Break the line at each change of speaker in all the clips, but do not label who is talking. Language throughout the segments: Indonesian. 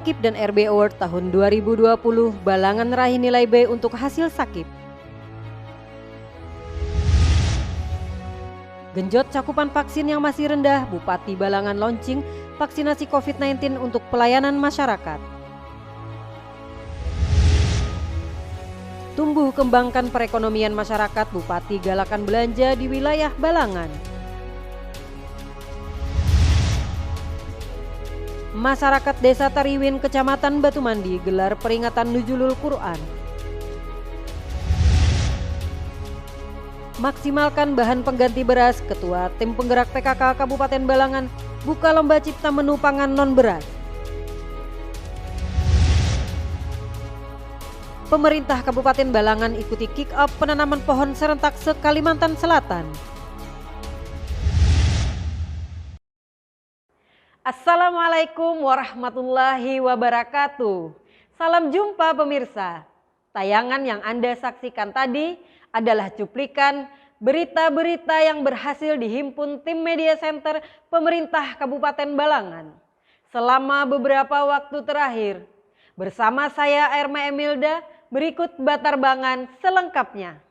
Sakip dan RB Award tahun 2020, Balangan raih nilai B untuk hasil Sakip. Genjot cakupan vaksin yang masih rendah, Bupati Balangan launching vaksinasi COVID-19 untuk pelayanan masyarakat. Tumbuh kembangkan perekonomian masyarakat, Bupati galakan belanja di wilayah Balangan. Masyarakat Desa Tariwin, Kecamatan Batumandi gelar peringatan Nuzulul Quran. Maksimalkan bahan pengganti beras, Ketua Tim Penggerak PKK Kabupaten Balangan buka lomba cipta menu pangan non-beras. Pemerintah Kabupaten Balangan ikuti kick-off penanaman pohon serentak se-Kalimantan Selatan. Assalamualaikum warahmatullahi wabarakatuh. Salam jumpa pemirsa. Tayangan yang Anda saksikan tadi adalah cuplikan berita-berita yang berhasil dihimpun tim media center pemerintah Kabupaten Balangan selama beberapa waktu terakhir. Bersama saya Erma Emilda, berikut batarbangan selengkapnya.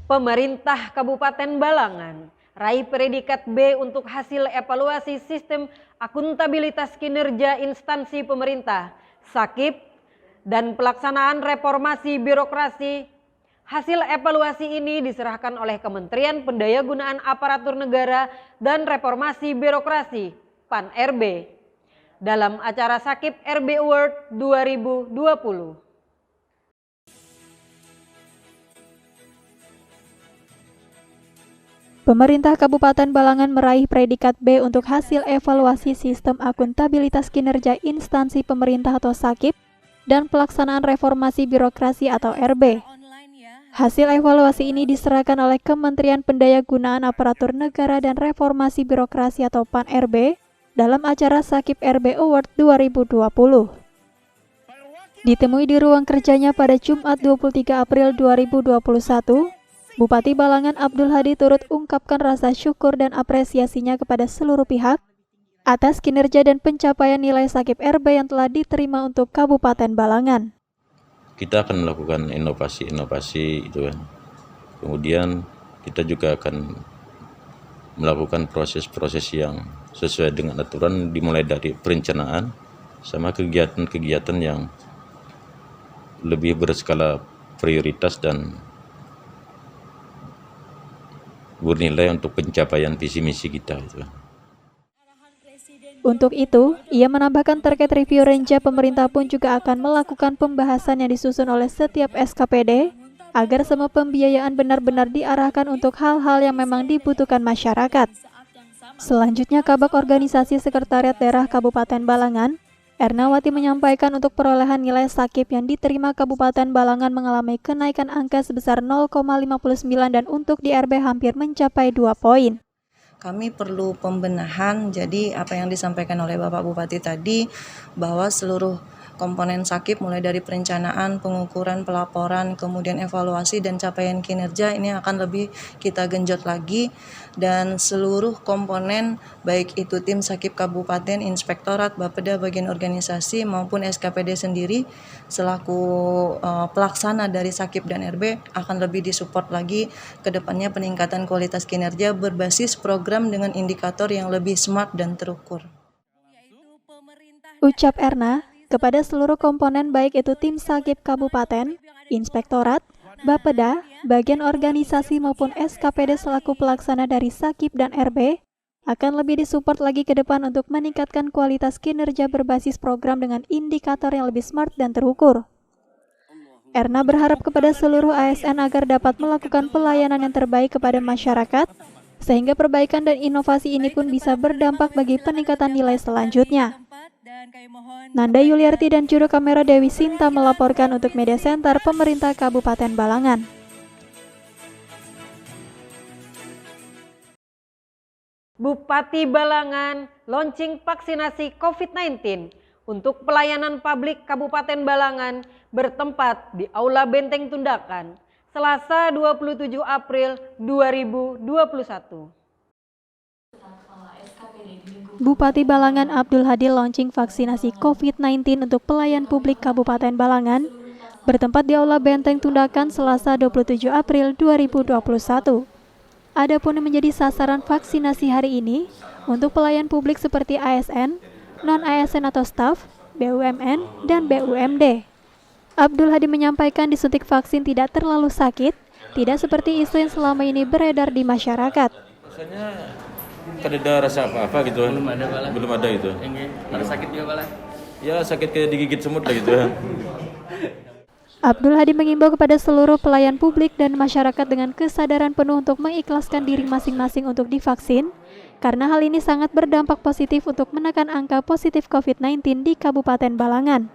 Pemerintah Kabupaten Balangan raih predikat B untuk hasil evaluasi sistem akuntabilitas kinerja instansi pemerintah, Sakip, dan pelaksanaan reformasi birokrasi. Hasil evaluasi ini diserahkan oleh Kementerian Pendayagunaan Aparatur Negara dan Reformasi Birokrasi (PAN-RB) dalam acara Sakip RB Award 2020.
Pemerintah Kabupaten Balangan meraih predikat B untuk hasil evaluasi sistem akuntabilitas kinerja instansi pemerintah atau Sakip dan pelaksanaan reformasi birokrasi atau RB. Hasil evaluasi ini diserahkan oleh Kementerian Pendayagunaan Aparatur Negara dan Reformasi Birokrasi atau PAN-RB dalam acara Sakip RB Award 2020. Ditemui di ruang kerjanya pada Jumat 23 April 2021, Bupati Balangan Abdul Hadi turut ungkapkan rasa syukur dan apresiasinya kepada seluruh pihak atas kinerja dan pencapaian nilai Sakip RB yang telah diterima untuk Kabupaten Balangan.
Kita akan melakukan inovasi itu kan. Kemudian kita juga akan melakukan proses-proses yang sesuai dengan aturan, dimulai dari perencanaan sama kegiatan-kegiatan yang lebih berskala prioritas dan bernilai untuk pencapaian visi misi kita itu.
Untuk itu, ia menambahkan terkait review renja pemerintah pun juga akan melakukan pembahasan yang disusun oleh setiap SKPD agar semua pembiayaan benar-benar diarahkan untuk hal-hal yang memang dibutuhkan masyarakat. Selanjutnya, Kabak Organisasi Sekretariat Daerah Kabupaten Balangan, Ernawati menyampaikan untuk perolehan nilai Sakip yang diterima Kabupaten Balangan mengalami kenaikan angka sebesar 0,59 dan untuk di RB hampir mencapai 2 poin.
Kami perlu pembenahan, jadi apa yang disampaikan oleh Bapak Bupati tadi bahwa seluruh komponen Sakip mulai dari perencanaan, pengukuran, pelaporan, kemudian evaluasi dan capaian kinerja ini akan lebih kita genjot lagi dan seluruh komponen baik itu tim Sakip Kabupaten, Inspektorat, Bapeda, bagian organisasi maupun SKPD sendiri selaku pelaksana dari Sakip dan RB akan lebih disupport lagi ke depannya peningkatan kualitas kinerja berbasis program dengan indikator yang lebih smart dan terukur.
Ucap Erna kepada seluruh komponen baik itu tim Sakip Kabupaten, Inspektorat, Bapeda, bagian organisasi maupun SKPD selaku pelaksana dari Sakip dan RB akan lebih disupport lagi ke depan untuk meningkatkan kualitas kinerja berbasis program dengan indikator yang lebih smart dan terukur. Erna berharap kepada seluruh ASN agar dapat melakukan pelayanan yang terbaik kepada masyarakat sehingga perbaikan dan inovasi ini pun bisa berdampak bagi peningkatan nilai selanjutnya. Nanda Yuliarti dan juru kamera Dewi Sinta melaporkan untuk Media Center Pemerintah Kabupaten Balangan.
Bupati Balangan launching vaksinasi COVID-19 untuk pelayanan publik Kabupaten Balangan bertempat di Aula Benteng Tundakan, Selasa 27 April 2021.
Bupati Balangan Abdul Hadi launching vaksinasi COVID-19 untuk pelayan publik Kabupaten Balangan bertempat di Aula Benteng Tundakan Selasa 27 April 2021. Adapun yang menjadi sasaran vaksinasi hari ini untuk pelayan publik seperti ASN, non-ASN atau staf, BUMN, dan BUMD. Abdul Hadi menyampaikan disuntik vaksin tidak terlalu sakit, tidak seperti isu yang selama ini beredar di masyarakat.
Rasanya tidak ada rasa apa-apa gitu. Belum ada itu.
Ada sakit juga Bala?
Ya sakit kayak digigit semut lah gitu.
Abdul Hadi mengimbau kepada seluruh pelayan publik dan masyarakat dengan kesadaran penuh untuk mengikhlaskan diri masing-masing untuk divaksin, karena hal ini sangat berdampak positif untuk menekan angka positif COVID-19 di Kabupaten Balangan.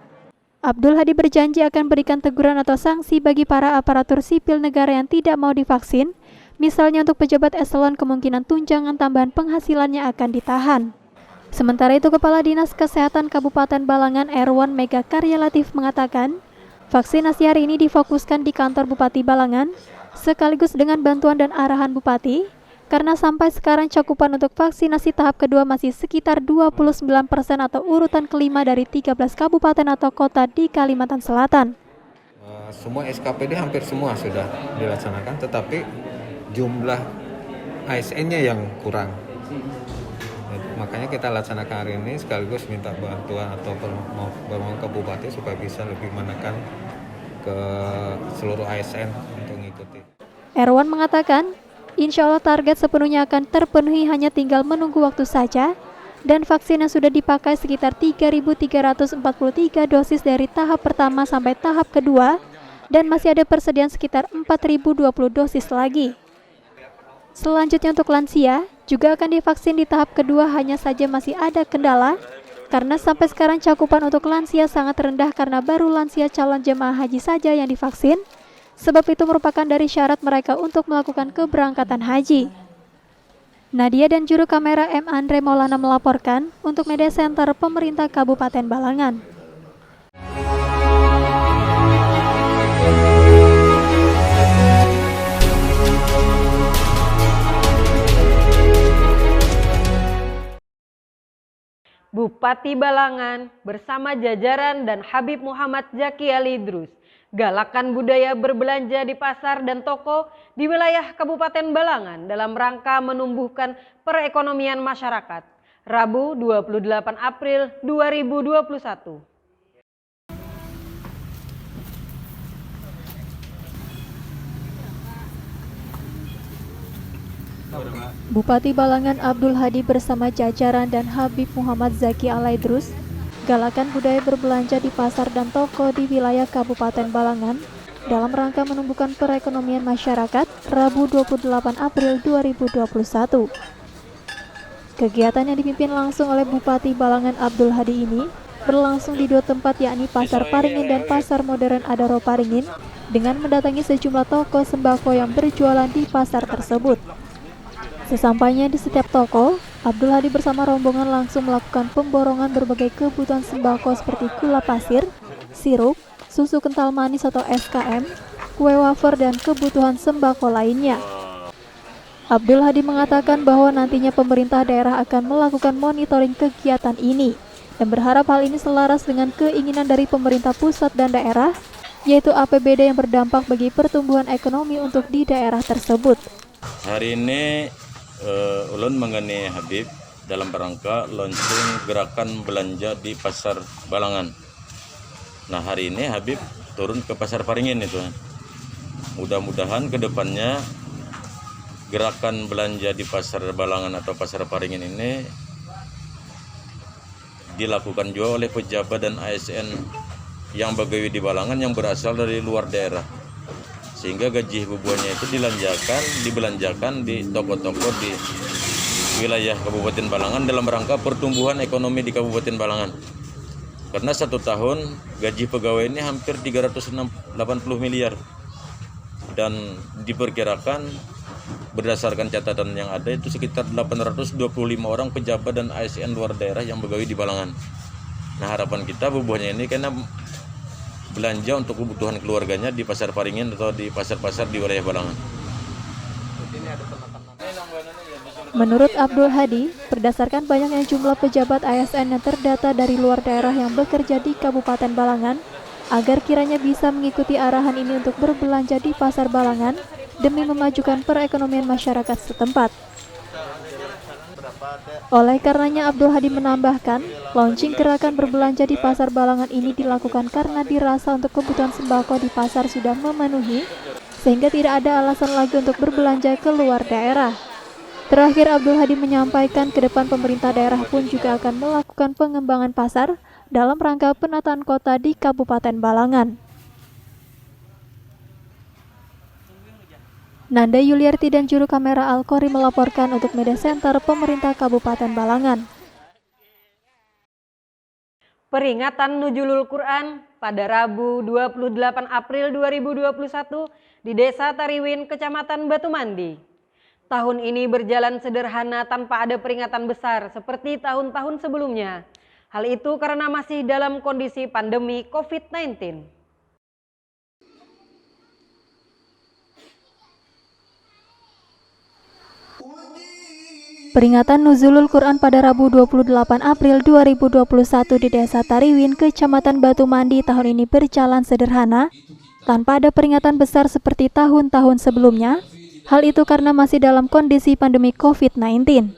Abdul Hadi berjanji akan berikan teguran atau sanksi bagi para aparatur sipil negara yang tidak mau divaksin, misalnya untuk pejabat eselon kemungkinan tunjangan tambahan penghasilannya akan ditahan. Sementara itu, Kepala Dinas Kesehatan Kabupaten Balangan Erwan Mega Karya Latif mengatakan, vaksinasi hari ini difokuskan di kantor Bupati Balangan, sekaligus dengan bantuan dan arahan Bupati, karena sampai sekarang cakupan untuk vaksinasi tahap kedua masih sekitar 29% atau urutan kelima dari 13 kabupaten atau kota di Kalimantan Selatan.
Semua SKPD hampir semua sudah dilaksanakan, tetapi jumlah ASN-nya yang kurang. Makanya kita laksanakan hari ini sekaligus minta bantuan atau permohonan ke Bupati supaya bisa lebih menekan ke seluruh ASN untuk mengikuti.
Erwan mengatakan, insya Allah target sepenuhnya akan terpenuhi, hanya tinggal menunggu waktu saja, dan vaksin yang sudah dipakai sekitar 3.343 dosis dari tahap pertama sampai tahap kedua, dan masih ada persediaan sekitar 4.020 dosis lagi. Selanjutnya untuk lansia, juga akan divaksin di tahap kedua, hanya saja masih ada kendala, karena sampai sekarang cakupan untuk lansia sangat rendah karena baru lansia calon jemaah haji saja yang divaksin, sebab itu merupakan dari syarat mereka untuk melakukan keberangkatan haji. Nadia dan juru kamera M. Andre Maulana melaporkan untuk Media Center Pemerintah Kabupaten Balangan.
Bupati Balangan bersama jajaran dan Habib Muhammad Zaki Ali Idrus galakan budaya berbelanja di pasar dan toko di wilayah Kabupaten Balangan dalam rangka menumbuhkan perekonomian masyarakat. Rabu 28 April 2021.
Bupati Balangan Abdul Hadi bersama jajaran dan Habib Muhammad Zaki Ali Idrus galakan budaya berbelanja di pasar dan toko di wilayah Kabupaten Balangan dalam rangka menumbuhkan perekonomian masyarakat Rabu 28 April 2021. Kegiatan yang dipimpin langsung oleh Bupati Balangan Abdul Hadi ini berlangsung di dua tempat, yakni Pasar Paringin dan Pasar Modern Adaro Paringin, dengan mendatangi sejumlah toko sembako yang berjualan di pasar tersebut. Sesampainya di setiap toko, Abdul Hadi bersama rombongan langsung melakukan pemborongan berbagai kebutuhan sembako seperti gula pasir, sirup, susu kental manis atau SKM, kue wafer, dan kebutuhan sembako lainnya. Abdul Hadi mengatakan bahwa nantinya pemerintah daerah akan melakukan monitoring kegiatan ini dan berharap hal ini selaras dengan keinginan dari pemerintah pusat dan daerah, yaitu APBD yang berdampak bagi pertumbuhan ekonomi untuk di daerah tersebut.
Hari ini ulun mengenai Habib dalam rangka launching gerakan belanja di Pasar Balangan. Nah, hari ini Habib turun ke Pasar Paringin itu. Mudah-mudahan ke depannya gerakan belanja di Pasar Balangan atau Pasar Paringin ini dilakukan juga oleh pejabat dan ASN yang begawi di Balangan yang berasal dari luar daerah, sehingga gaji bubuannya itu dibelanjakan di toko-toko di wilayah Kabupaten Balangan dalam rangka pertumbuhan ekonomi di Kabupaten Balangan. Karena 1 tahun gaji pegawai ini hampir 380 miliar dan diperkirakan berdasarkan catatan yang ada itu sekitar 825 orang pejabat dan ASN luar daerah yang begawi di Balangan. Nah, harapan kita Bu Buahnya ini karena belanja untuk kebutuhan keluarganya di Pasar Paringin atau di pasar-pasar di wilayah Balangan.
Menurut Abdul Hadi, berdasarkan banyaknya jumlah pejabat ASN yang terdata dari luar daerah yang bekerja di Kabupaten Balangan, agar kiranya bisa mengikuti arahan ini untuk berbelanja di Pasar Balangan demi memajukan perekonomian masyarakat setempat. Oleh karenanya Abdul Hadi menambahkan, launching gerakan berbelanja di Pasar Balangan ini dilakukan karena dirasa untuk kebutuhan sembako di pasar sudah memenuhi, sehingga tidak ada alasan lagi untuk berbelanja ke luar daerah. Terakhir, Abdul Hadi menyampaikan ke depan pemerintah daerah pun juga akan melakukan pengembangan pasar dalam rangka penataan kota di Kabupaten Balangan. Nanda Yuliarti dan juru kamera Al-Qori melaporkan untuk Media Center Pemerintah Kabupaten Balangan.
Peringatan Nuzulul Quran pada Rabu 28 April 2021 di Desa Tariwin, Kecamatan Batu Mandi. Tahun ini berjalan sederhana tanpa ada peringatan besar seperti tahun-tahun sebelumnya. Hal itu karena masih dalam kondisi pandemi COVID-19.
Peringatan Nuzulul Quran pada Rabu 28 April 2021 di Desa Tariwin, Kecamatan Batu Mandi tahun ini berjalan sederhana, tanpa ada peringatan besar seperti tahun-tahun sebelumnya. Hal itu karena masih dalam kondisi pandemi COVID-19.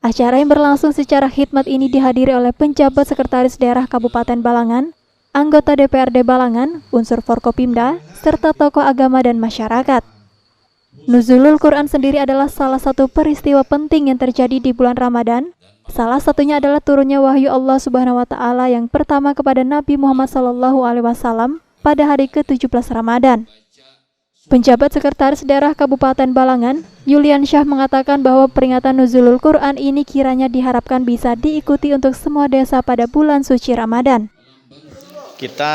Acara yang berlangsung secara khidmat ini dihadiri oleh penjabat Sekretaris Daerah Kabupaten Balangan, anggota DPRD Balangan, unsur Forkopimda, serta tokoh agama dan masyarakat. Nuzulul Quran sendiri adalah salah satu peristiwa penting yang terjadi di bulan Ramadan. Salah satunya adalah turunnya wahyu Allah Subhanahu wa Ta'ala yang pertama kepada Nabi Muhammad SAW pada hari ke-17 Ramadan. Penjabat Sekretaris Daerah Kabupaten Balangan, Yulian Syah mengatakan bahwa peringatan Nuzulul Quran ini kiranya diharapkan bisa diikuti untuk semua desa pada bulan suci Ramadan.
Kita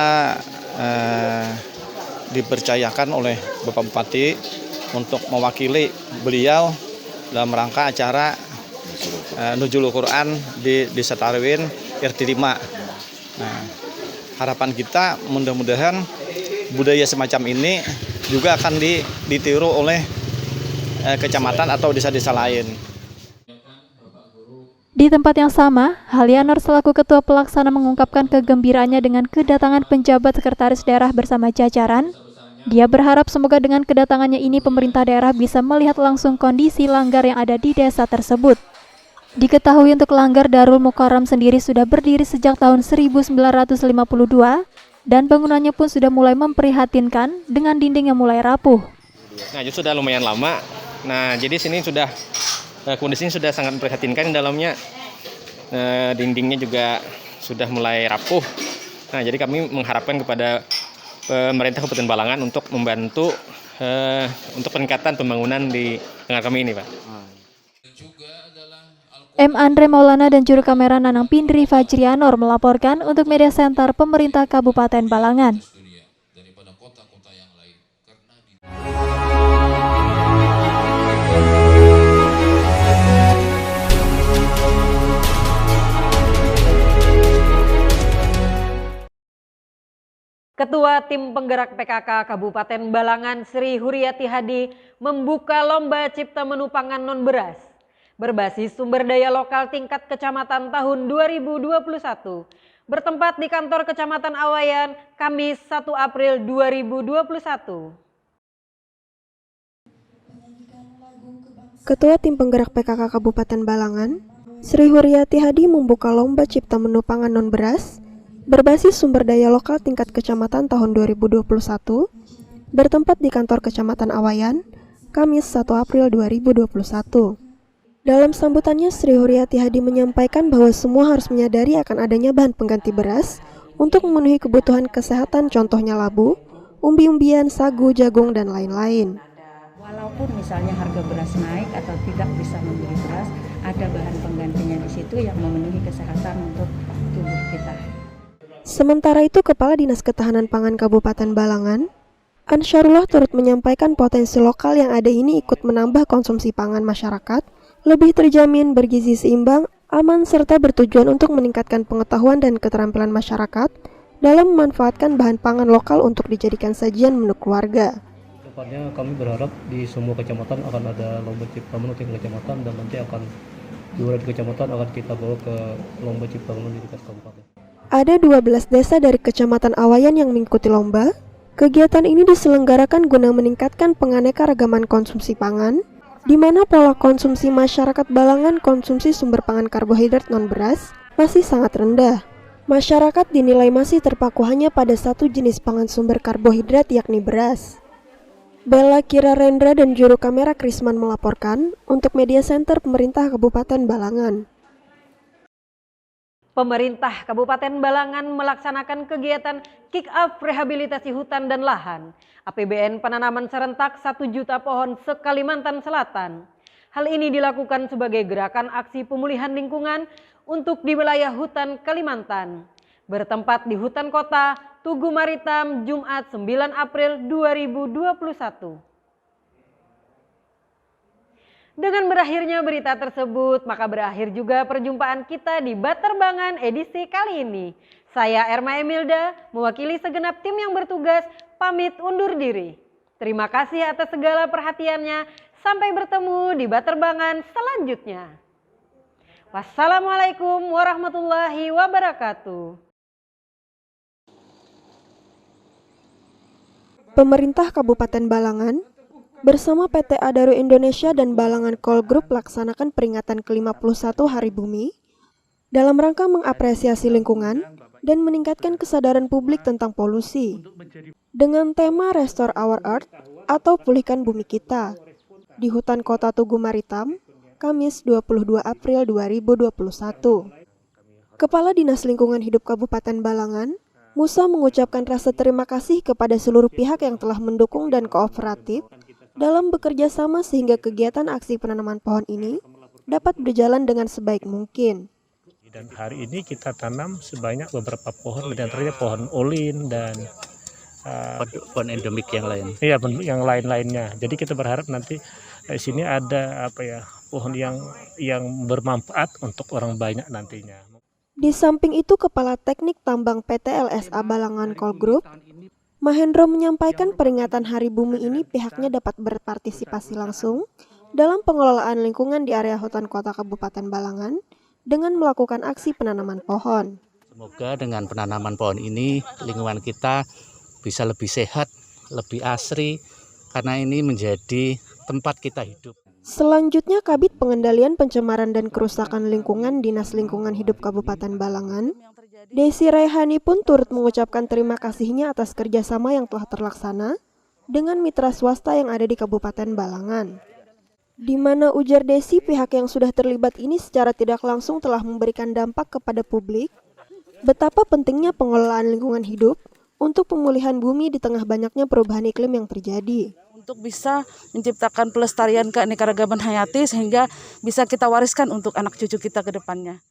dipercayakan oleh Bapak Bupati untuk mewakili beliau dalam rangka acara Nuzulul Quran di Desa Tariwin RT 5. Nah, harapan kita mudah-mudahan budaya semacam ini juga akan ditiru oleh kecamatan atau desa-desa lain.
Di tempat yang sama, Halianor selaku Ketua Pelaksana mengungkapkan kegembiraannya dengan kedatangan penjabat Sekretaris Daerah bersama jajaran. Dia berharap semoga dengan kedatangannya ini pemerintah daerah bisa melihat langsung kondisi langgar yang ada di desa tersebut. Diketahui untuk langgar Darul Mukarram sendiri sudah berdiri sejak tahun 1952 dan bangunannya pun sudah mulai memprihatinkan dengan dinding yang mulai rapuh.
Nah, itu sudah lumayan lama. Nah, jadi sini sudah kondisinya sudah sangat memprihatinkan di dalamnya. Dindingnya juga sudah mulai rapuh. Nah, jadi kami mengharapkan kepada pemerintah Kabupaten Balangan untuk membantu untuk peningkatan pembangunan di tengah kami ini, Pak.
M. Andre Maulana dan juru kamera Nanang Pindri Fajrianor melaporkan untuk Media Center Pemerintah Kabupaten Balangan.
Ketua Tim Penggerak PKK Kabupaten Balangan Sri Huriati Hadi membuka lomba cipta menu pangan non beras berbasis sumber daya lokal tingkat kecamatan tahun 2021 bertempat di kantor Kecamatan Awayan, Kamis 1 April 2021.
Ketua Tim Penggerak PKK Kabupaten Balangan, Sri Huriati Hadi membuka lomba cipta menu pangan non beras berbasis sumber daya lokal tingkat kecamatan tahun 2021 bertempat di kantor Kecamatan Awayan, Kamis 1 April 2021. Dalam sambutannya, Sri Huriati Hadi menyampaikan bahwa semua harus menyadari akan adanya bahan pengganti beras untuk memenuhi kebutuhan kesehatan, contohnya labu, umbi-umbian, sagu, jagung, dan lain-lain.
Walaupun misalnya harga beras naik atau tidak bisa membeli beras, ada bahan penggantinya di situ yang memenuhi kesehatan untuk tubuh kita.
Sementara itu, Kepala Dinas Ketahanan Pangan Kabupaten Balangan, Ansyarullah turut menyampaikan potensi lokal yang ada ini ikut menambah konsumsi pangan masyarakat, lebih terjamin, bergizi seimbang, aman serta bertujuan untuk meningkatkan pengetahuan dan keterampilan masyarakat dalam memanfaatkan bahan pangan lokal untuk dijadikan sajian menu keluarga.
Depannya kami berharap di semua kecamatan akan ada lomba cipta menu tingkat kecamatan, dan nanti akan juara di kecamatan akan kita bawa ke lomba cipta menu di tingkat kabupaten.
Ada 12 desa dari Kecamatan Awayan yang mengikuti lomba. Kegiatan ini diselenggarakan guna meningkatkan penganekaragaman konsumsi pangan, di mana pola konsumsi masyarakat Balangan konsumsi sumber pangan karbohidrat non-beras masih sangat rendah. Masyarakat dinilai masih terpaku hanya pada satu jenis pangan sumber karbohidrat yakni beras. Bella Kira Rendra dan juru kamera Krisman melaporkan untuk Media Center Pemerintah Kabupaten Balangan.
Pemerintah Kabupaten Balangan melaksanakan kegiatan kick-off rehabilitasi hutan dan lahan APBN penanaman serentak 1 juta pohon se-Kalimantan Selatan. Hal ini dilakukan sebagai gerakan aksi pemulihan lingkungan untuk di wilayah hutan Kalimantan. Bertempat di hutan kota Tugu Maritam, Jumat 9 April 2021. Dengan berakhirnya berita tersebut, maka berakhir juga perjumpaan kita di Baterbangan edisi kali ini. Saya Erma Emilda, mewakili segenap tim yang bertugas, pamit undur diri. Terima kasih atas segala perhatiannya. Sampai bertemu di Baterbangan selanjutnya. Wassalamualaikum warahmatullahi wabarakatuh.
Pemerintah Kabupaten Balangan bersama PT Adaro Indonesia dan Balangan Coal Group melaksanakan peringatan ke-51 Hari Bumi dalam rangka mengapresiasi lingkungan dan meningkatkan kesadaran publik tentang polusi dengan tema Restore Our Earth atau Pulihkan Bumi Kita di Hutan Kota Tugu Maritam, Kamis 22 April 2021. Kepala Dinas Lingkungan Hidup Kabupaten Balangan, Musa mengucapkan rasa terima kasih kepada seluruh pihak yang telah mendukung dan kooperatif dalam bekerja sama sehingga kegiatan aksi penanaman pohon ini dapat berjalan dengan sebaik mungkin.
Dan hari ini kita tanam sebanyak beberapa pohon, di antaranya pohon olin dan pohon endemik yang lain. Iya, yang lain-lainnya. Jadi kita berharap nanti di sini ada pohon yang bermanfaat untuk orang banyak nantinya.
Di samping itu, Kepala Teknik Tambang PT LSA Balangan Coal Group, Mahendro menyampaikan peringatan Hari Bumi ini pihaknya dapat berpartisipasi langsung dalam pengelolaan lingkungan di area hutan kota Kabupaten Balangan dengan melakukan aksi penanaman pohon.
Semoga dengan penanaman pohon ini lingkungan kita bisa lebih sehat, lebih asri, karena ini menjadi tempat kita hidup.
Selanjutnya, Kabid Pengendalian Pencemaran dan Kerusakan Lingkungan Dinas Lingkungan Hidup Kabupaten Balangan, Desi Raihani pun turut mengucapkan terima kasihnya atas kerjasama yang telah terlaksana dengan mitra swasta yang ada di Kabupaten Balangan. Di mana ujar Desi, pihak yang sudah terlibat ini secara tidak langsung telah memberikan dampak kepada publik betapa pentingnya pengelolaan lingkungan hidup untuk pemulihan bumi di tengah banyaknya perubahan iklim yang terjadi.
Untuk bisa menciptakan pelestarian keanekaragaman hayati sehingga bisa kita wariskan untuk anak cucu kita ke depannya.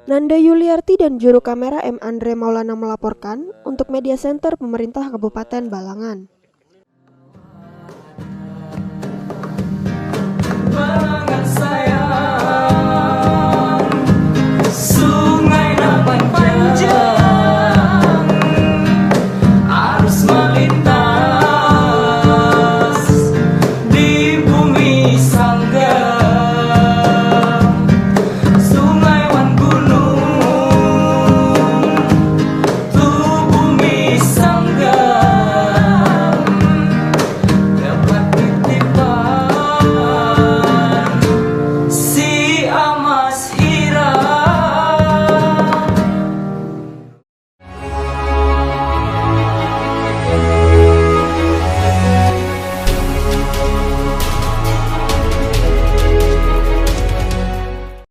Nanda Yuliarti dan juru kamera M. Andre Maulana melaporkan untuk Media Center Pemerintah Kabupaten Balangan.